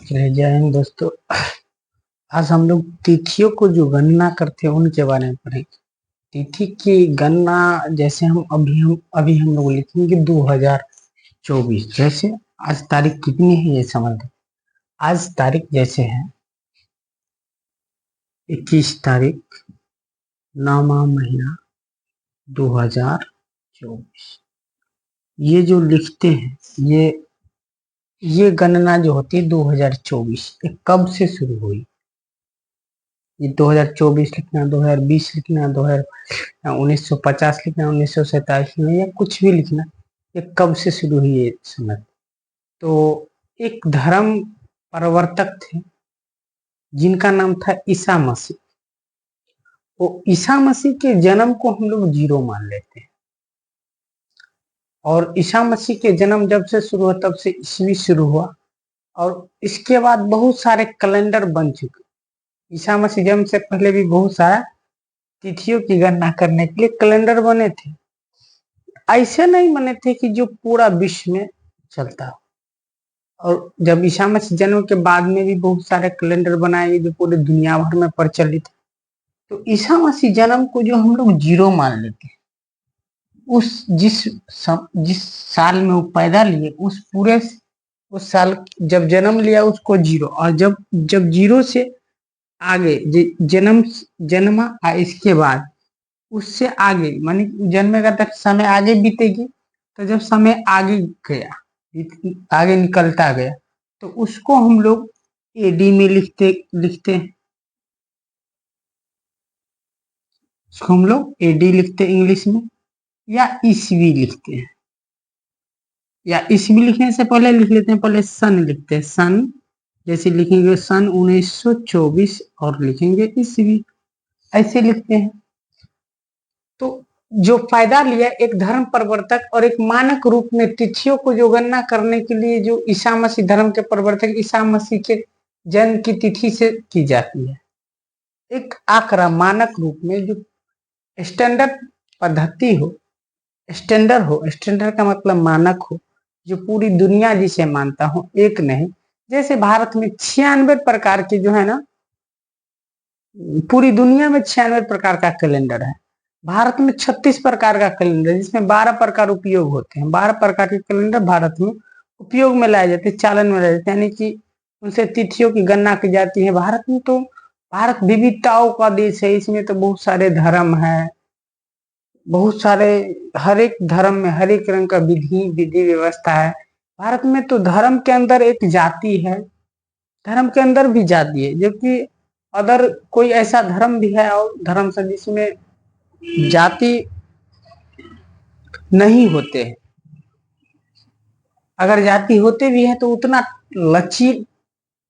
चलिए जय हिंद दोस्तों। आज हम लोग तिथियों को जो गणना करते हैं उनके बारे में पढ़ेंगे। तिथि की गणना जैसे हम हम लोग लिखेंगे 2024। जैसे आज तारीख कितनी है ये समझ लो। आज तारीख जैसे है 21 तारीख 9वां महीना 2024। ये जो लिखते हैं ये गणना जो होती है 2024 ये कब से शुरू हुई। ये 2024 लिखना, 2020 लिखना, 1950 लिखना, 1947 लिखना या कुछ भी लिखना, ये कब से शुरू हुई ये समझ। तो एक धर्म प्रवर्तक थे जिनका नाम था ईसा मसीह। वो ईसा मसीह के जन्म को हम लोग जीरो मान लेते हैं और ईसा मसीह के जन्म जब से शुरू हुआ तब से ईस्वी शुरू हुआ और इसके बाद बहुत सारे कैलेंडर बन चुके। ईसा मसीह जन्म से पहले भी बहुत सारा तिथियों की गणना करने के लिए कैलेंडर बने थे। ऐसे नहीं बने थे कि जो पूरा विश्व में चलता हो। और जब ईसा मसीह जन्म के बाद में भी बहुत सारे कैलेंडर बनाए गए जो पूरे दुनिया भर में प्रचलित है। तो ईसा मसीह जन्म को जो हम लोग जीरो मान लेते हैं, उस जिस साल में वो पैदा लिए उस साल जब जन्म लिया उसको जीरो, और जब जीरो से आगे जन्मा इसके बाद उससे आगे मानी जन्मेगा तक समय आगे बीतेगी। तो जब समय आगे गया, आगे निकलता गया, तो उसको हम लोग एडी में लिखते हैं। उसको हम लोग एडी लिखते हैं इंग्लिश में, या ईस्वी लिखते हैं। या ईस्वी लिखने से पहले लिख लेते हैं, पहले सन लिखते हैं। सन जैसे लिखेंगे सन 1924 और लिखेंगे ईस्वी, ऐसे लिखते हैं। तो जो फायदा लिया एक धर्म प्रवर्तक और एक मानक रूप में तिथियों को जो गणना करने के लिए जो ईसा मसीह धर्म के प्रवर्तक ईसा मसीह के जन्म की तिथि से की जाती है। एक आंकड़ा मानक रूप में जो स्टैंडर्ड पद्धति हो, स्टैंडर्ड का मतलब मानक हो, जो पूरी दुनिया जिसे मानता हो, एक नहीं। जैसे भारत में 96 प्रकार के जो है ना, पूरी दुनिया में 96 प्रकार का कैलेंडर है। भारत में 36 प्रकार का कैलेंडर है जिसमें 12 प्रकार उपयोग होते हैं। 12 प्रकार के कैलेंडर भारत में उपयोग में लाए जाते हैं, चालन में लाए जाते हैं, यानी कि उनसे तिथियों की गणना की जाती है। भारत विविधताओं का देश है। इसमें तो बहुत सारे धर्म है, बहुत सारे, हर एक धर्म में हर एक रंग का विधि व्यवस्था है। भारत में तो धर्म के अंदर एक जाति है, धर्म के अंदर भी जाति है, जबकि अदर कोई ऐसा धर्म भी है और धर्म से जिसमें जाति नहीं होते हैं। अगर जाति होते भी है तो उतना लचील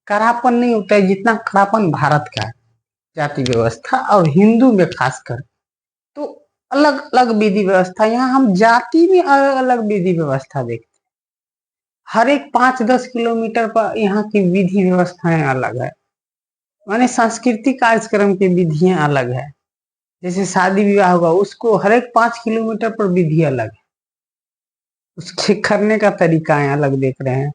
कड़ापन नहीं होता है जितना कड़ापन भारत का है जाति व्यवस्था, और हिंदू में खासकर तो अलग अलग विधि व्यवस्था। यहाँ हम जाति में अलग अलग विधि व्यवस्था देखते हैं। हर एक 5-10 किलोमीटर पर यहाँ की विधि व्यवस्थाएं अलग है, माने सांस्कृतिक कार्यक्रम की विधियां अलग है। जैसे शादी विवाह होगा उसको हर एक 5 किलोमीटर पर विधि अलग है, उसके करने का तरीका है अलग देख रहे हैं।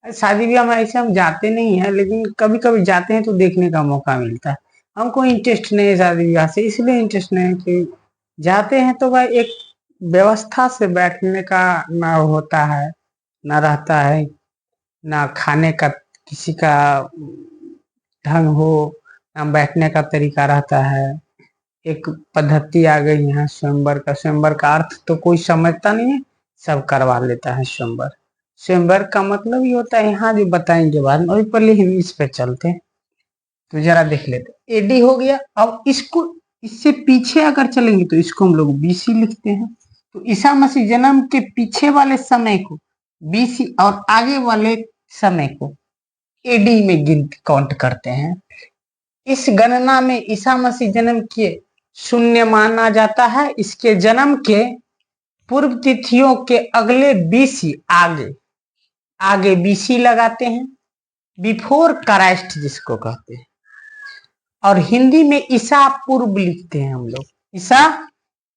शादी ब्याह में ऐसे हम जाते नहीं है, लेकिन कभी कभी जाते हैं तो देखने का मौका मिलता है। हमको इंटरेस्ट नहीं है शादी ब्याह से, इसलिए इंटरेस्ट नहीं है कि जाते हैं तो भाई एक व्यवस्था से बैठने का ना होता है, ना रहता है, ना खाने का किसी का ढंग हो, ना बैठने का तरीका रहता है। एक पद्धति आ गई यहाँ स्वयंवर का अर्थ तो कोई समझता नहीं है, सब करवा लेता है स्वयंवर। स्वयंवर का मतलब ये होता है, यहाँ जो बताएंगे बाद में, अभी पहले हम इस पे चलते हैं तो जरा देख लेते हैं। एडी हो गया। अब इसको इससे पीछे अगर चलेंगे तो इसको हम लोग बीसी लिखते हैं। तो ईसा मसीह जन्म के पीछे वाले समय को बीसी और आगे वाले समय को एडी में काउंट करते हैं। इस गणना में ईसा मसीह जन्म के शून्य माना जाता है। इसके जन्म के पूर्व तिथियों के अगले बीसी आगे बीसी लगाते हैं, बिफोर क्राइस्ट जिसको कहते हैं। और हिंदी में ईसा पूर्व लिखते हैं हम लोग। ईसा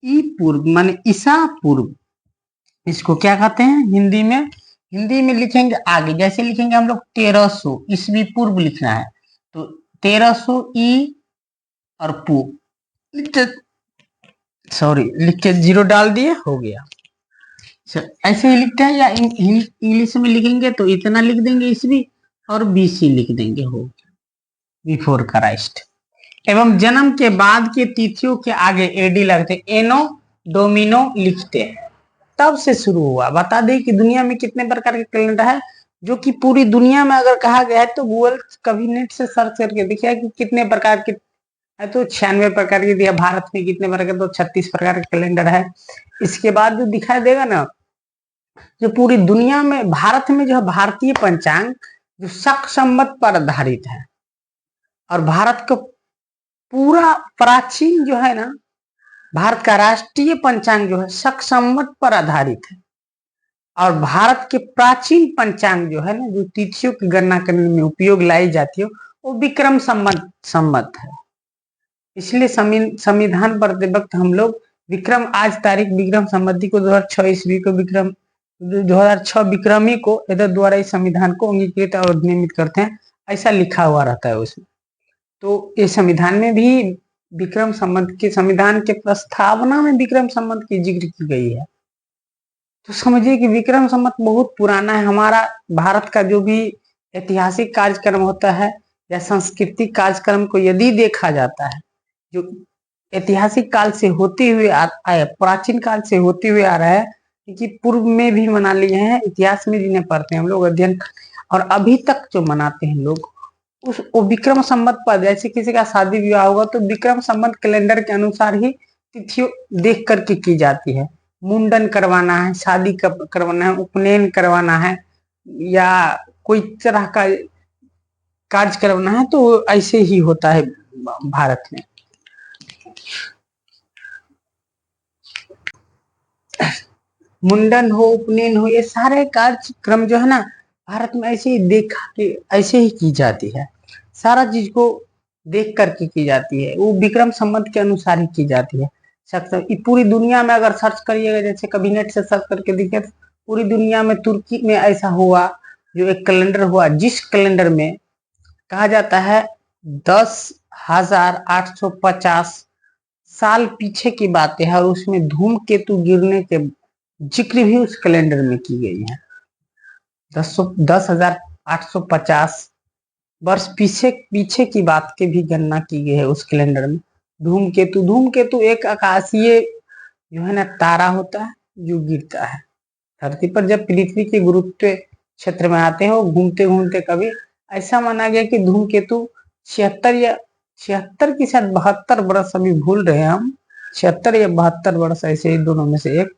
ई पूर्व माने ईसा पूर्व, इसको क्या कहते हैं हिंदी में हिंदी में लिखेंगे आगे, जैसे लिखेंगे हम लोग 1300 ईस्वी पूर्व लिखना है, तो 1300 ई और पू लिख के जीरो डाल दिए, हो गया। ऐसे ही लिखते हैं, या इंग्लिश में लिखेंगे तो इतना लिख देंगे ईस्वी और बीसी लिख देंगे, हो बिफोर क्राइस्ट। एवं जन्म के बाद के तिथियों के आगे एडी लगते, एनो डोमिनो लिखते हैं, तब से शुरू हुआ। बता दें कि दुनिया में कितने प्रकार के कैलेंडर है, जो कि पूरी दुनिया में अगर कहा गया है तो गूगल कभी नेट से सर्च करके देखिए कि कितने प्रकार के है, तो 96 प्रकार के दिया। भारत में कितने प्रकार के, तो 36 प्रकार के कैलेंडर है। इसके बाद जो दिखाई देगा ना, जो पूरी दुनिया में, भारत में जो है भारतीय पंचांग जो शक संवत पर आधारित है, और भारत का पूरा प्राचीन जो है ना, भारत का राष्ट्रीय पंचांग जो है शक संवत पर आधारित है। और भारत के प्राचीन पंचांग जो है ना, जो तिथियों की गणना करने में उपयोग लाई जाती है, वो विक्रम संवत है। इसलिए संविधान पढ़ते वक्त हम लोग विक्रम, आज तारीख विक्रम संवत को 2006 ईस्वी को, विक्रम 2006 विक्रमी को इधर द्वारा इस संविधान को अंगीकृत और नियमित करते हैं, ऐसा लिखा हुआ रहता है उसमें। तो इस संविधान में भी विक्रम संवत के, संविधान के प्रस्तावना में विक्रम संवत की जिक्र की गई है। तो समझिए कि विक्रम संवत बहुत पुराना है। हमारा भारत का जो भी ऐतिहासिक कार्यक्रम होता है या सांस्कृतिक कार्यक्रम को यदि देखा जाता है, जो ऐतिहासिक काल से होते हुए आया, प्राचीन काल से होते हुए आ रहा है, कि पूर्व में भी मना लिए हैं, इतिहास में जिन्हें पढ़ते हैं हम लोग अध्ययन, और अभी तक जो मनाते हैं लोग, उस विक्रम संवत पर, जैसे किसी का शादी विवाह होगा तो विक्रम संवत कैलेंडर के अनुसार ही तिथियों देख करके की जाती है। मुंडन करवाना है, शादी करवाना है, उपनयन करवाना है, या कोई तरह का कार्य करवाना है, तो ऐसे ही होता है भारत में। मुंडन हो, उपनयन हो, ये सारे कार्यक्रम जो है ना, भारत में ऐसे ही देखा कि ऐसे ही की जाती है, सारा चीज को देख करके की जाती है, वो विक्रम संवत के अनुसार ही की जाती है। पूरी दुनिया में अगर सर्च करिएगा, जैसे कभी नेट से सर्च करके देखिए, पूरी दुनिया में तुर्की में ऐसा हुआ, जो एक कैलेंडर हुआ, जिस कैलेंडर में कहा जाता है 10,850 साल पीछे की बातें है, और उसमें धूमकेतु गिरने के जिक्र भी उस कैलेंडर में की गई है। 10,850 वर्ष पीछे की बात की भी गणना की गई है उस कैलेंडर में। धूमकेतु एक आकाशीय जो है ना तारा होता है, जो गिरता है धरती पर, जब पृथ्वी के गुरुत्व क्षेत्र में आते हैं, वो घूमते घूमते कभी, ऐसा माना गया कि धूमकेतु 76 की शायद 72 वर्ष, अभी भूल रहे हैं हम, 76 या 72 वर्ष, ऐसे ही दोनों में से एक,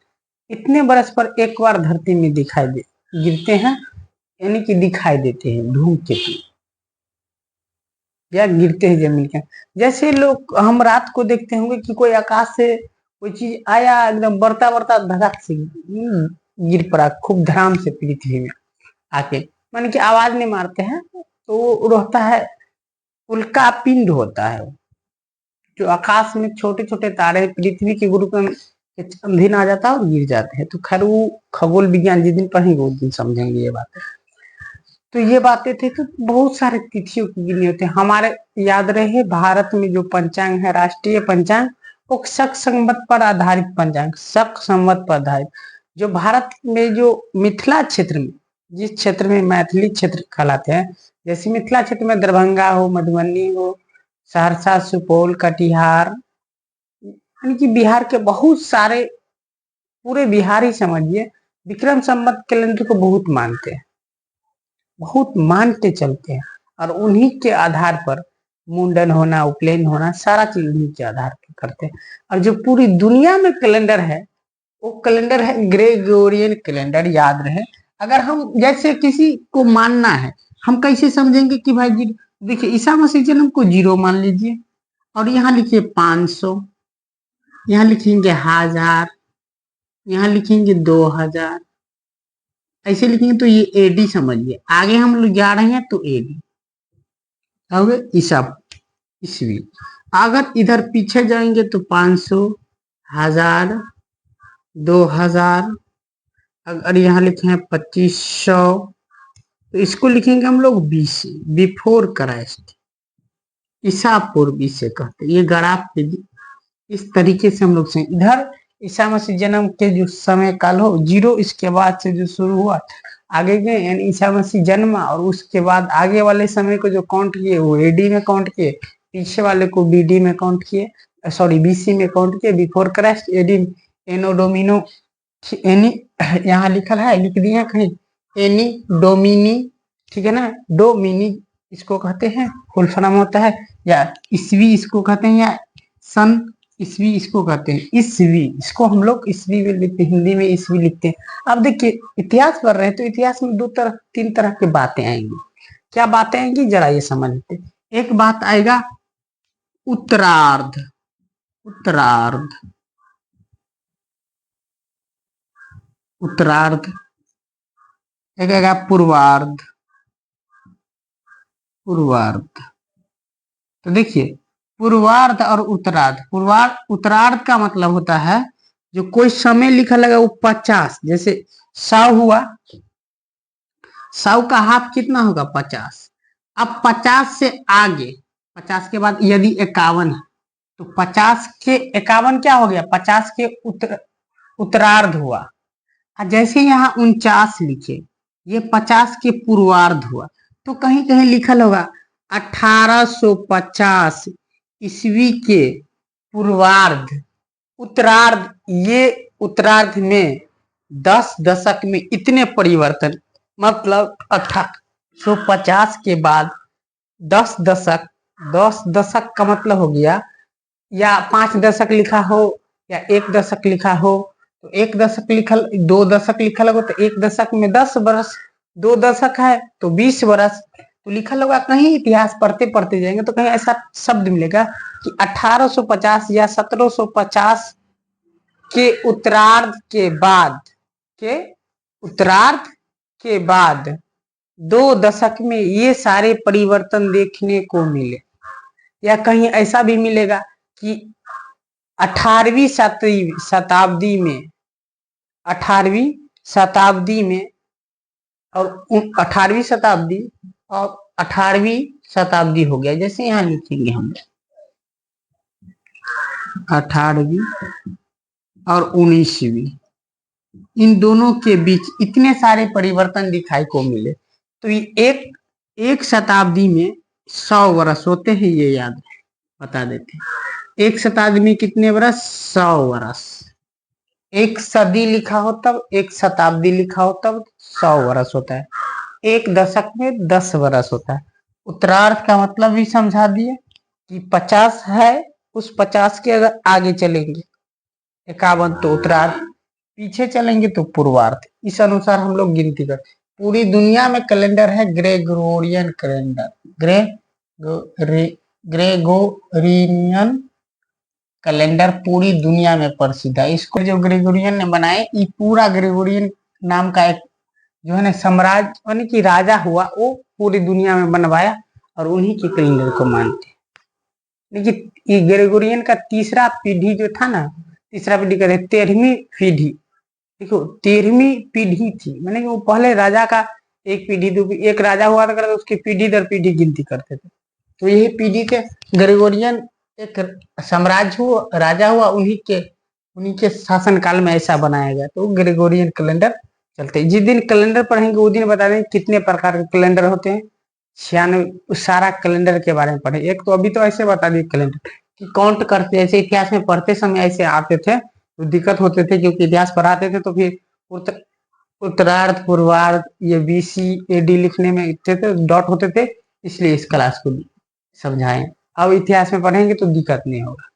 इतने बरस पर एक बार धरती में गिरते हैं, यानी कि दिखाई देते हैं धूमकेतु, या गिरते हैं जमीन के। जैसे लोग हम रात को देखते होंगे कि कोई आकाश से कोई चीज आया, एकदम बढ़ता बढ़ता धड़क से गिर पड़ा खूब धड़ाम से पृथ्वी में आके, मान की आवाज नहीं मारते हैं, तो वो रहता है, उल्का पिंड होता है, जो आकाश में छोटे छोटे तारे पृथ्वी के गुरुत्व अधीन आ जाता है और गिर जाते हैं। तो खैर वो खगोल विज्ञान जिस दिन पढ़ेंगे उस दिन समझेंगे ये बातें। तो ये बातें थी, तो बहुत सारे तिथियों की गिनी होते हैं हमारे। याद रहे, भारत में जो पंचांग है, राष्ट्रीय पंचांग, वो शक संवत पर आधारित पंचांग, शक संवत पर आधारित। जो भारत में जो मिथिला क्षेत्र में, जिस क्षेत्र में मैथिली क्षेत्र कहलाते हैं, जैसे मिथिला क्षेत्र में दरभंगा हो, मधुबनी हो, सहरसा, सुपौल, कटिहार, यानी कि बिहार के बहुत सारे, पूरे बिहार ही समझिए विक्रम संवत कैलेंडर को बहुत मानते हैं, बहुत मानते चलते हैं, और उन्हीं के आधार पर मुंडन होना, उपनयन होना, सारा चीज उन्हीं के आधार पर करते हैं। और जो पूरी दुनिया में कैलेंडर है, वो कैलेंडर है ग्रेगोरियन कैलेंडर। याद रहे, अगर हम जैसे किसी को मानना है, हम कैसे समझेंगे कि भाई जी देखिए ईसा मसीह जन्म को 0 मान लीजिए, और यहाँ लिखिए 500, यहाँ लिखेंगे 1000, यहाँ लिखेंगे 2000, ऐसे लिखेंगे, तो ये एडी समझिए। आगे हम लोग जा रहे हैं तो एडी ईसा ईस्वी। अगर इधर पीछे जाएंगे तो 500, 1000, 2000, अगर यहाँ लिखे हैं 2500, तो इसको लिखेंगे हम लोग BC, बिफोर क्राइस्ट, ईसा पूर्व से कहते हैं। ये ग्राफ पे इस तरीके से हम लोग से इधर ईसा मसीह जन्म के जो समय काल हो 0, इसके बाद से जो शुरू हुआ आगे गए, यानी ईसा मसीह जन्मा और उसके बाद आगे वाले समय को जो काउंट किए वो AD में काउंट किए, पीछे वाले को BD में काउंट किए, सॉरी BC में काउंट किए, बिफोर क्राइस्ट AD, एनो डोमिनो एनी, यहाँ लिखल है, लिख दिए हैं कहीं, एनी डोमिनी, ठीक है ना, डोमिनी इसको कहते हैं, फुल फॉर्म होता है, या ईस्वी इसको कहते हैं, या सन ईस्वी इसको कहते हैं, ईस्वी इसको हम लोग ईस्वी में लिखते हैं, हिंदी में ईस्वी लिखते हैं। अब देखिए इतिहास पढ़ रहे हैं तो इतिहास में 3 तरह की बातें आएंगी। क्या बातें आएंगी जरा ये समझ लेते। एक बात आएगा उत्तरार्ध, उत्तरार्ध, उत्तरार्ध, एक आएगा पूर्वार्ध, पूर्वार्ध। तो देखिए पूर्वार्ध और उत्तरार्ध, उत्तरार्ध का मतलब होता है जो कोई समय लिखा लगा वो 50, जैसे 100 हुआ, 100 का हाफ कितना होगा 50। अब 50 से आगे, 50 के बाद यदि 51 है तो 50 के 51 क्या हो गया, 50 के उत्तरार्ध हुआ। जैसे यहाँ 49 लिखे, ये 50 के पूर्वार्ध हुआ। तो कहीं कहीं लिखल होगा 1850 ईस्वी के पूर्वार्ध, उत्तरार्ध। ये उत्तरार्ध में 10 दशक में इतने परिवर्तन, मतलब 1850 के बाद 10 दशक, 10 दशक का मतलब हो गया, या 5 दशक लिखा हो या 1 दशक लिखा हो, तो 1 दशक लिखल, 2 दशक लिखल होगा तो 1 दशक में 10 वर्ष, 2 दशक है तो 20 वर्ष। तो लिखा होगा, कहीं इतिहास पढ़ते पढ़ते जाएंगे तो कहीं ऐसा शब्द मिलेगा कि 1850 या 1750 के उत्तरार्ध के बाद, के उत्तरार्ध के बाद 2 दशक में ये सारे परिवर्तन देखने को मिले। या कहीं ऐसा भी मिलेगा कि 18वीं शताब्दी में, 18वीं शताब्दी में और 18वीं शताब्दी और 18वीं शताब्दी हो गया। जैसे यहाँ लिखेंगे हम 18वीं और 19वीं, इन दोनों के बीच इतने सारे परिवर्तन दिखाई को मिले। तो ये एक शताब्दी में 100 वर्ष होते हैं, ये याद बता देते हैं। एक शताब्दी में कितने वर्ष, 100 वर्ष। एक सदी लिखा हो तब, एक शताब्दी लिखा हो तब 100 वर्ष होता है। एक दशक में 10 वर्ष होता है। उत्तरार्ध का मतलब भी समझा दिए कि 50 है, उस 50 के अगर आगे चलेंगे 51 तो उत्तरार्ध, पीछे चलेंगे तो पूर्वार्ध। इस अनुसार हम लोग गिनती करते। पूरी दुनिया में कैलेंडर है ग्रेगोरियन कैलेंडर, ग्रेगोरियन कैलेंडर पूरी दुनिया में प्रसिद्ध है। इसको जो ग्रेगोरियन ने बनाए, ये पूरा ग्रेगोरियन नाम का एक जो है ना साम्राज्य, यानी कि राजा हुआ, वो पूरी दुनिया में बनवाया और उन्हीं के कैलेंडर को मानते हैं। लेकिन ये ग्रेगोरियन का तीसरा पीढ़ी जो था ना, तीसरा पीढ़ी कहते 13वीं पीढ़ी, देखो 13वीं पीढ़ी थी, मैंने वो पहले राजा का एक पीढ़ी एक राजा हुआ था, उसकी पीढ़ी दर पीढ़ी गिनती करते थे। तो यही पीढ़ी के ग्रेगोरियन एक साम्राज्य हुआ, राजा हुआ, उन्हीं के शासन काल में ऐसा बनाया गया। तो ग्रेगोरियन कैलेंडर चलते। जिस दिन कैलेंडर पढ़ेंगे उस दिन बता दें कितने प्रकार के कैलेंडर होते हैं, 96 सारा कैलेंडर के बारे में पढ़े। एक तो अभी तो ऐसे बता दिए कैलेंडर कि काउंट करते, ऐसे इतिहास में पढ़ते समय ऐसे आते थे तो दिक्कत होते थे, क्योंकि इतिहास पढ़ाते थे तो फिर उत्तरार्ध पूर्वार्ध ये BC AD लिखने में इतने थे डॉट होते थे, इसलिए इस क्लास को समझाएं। अब इतिहास में पढ़ेंगे तो दिक्कत नहीं होगा।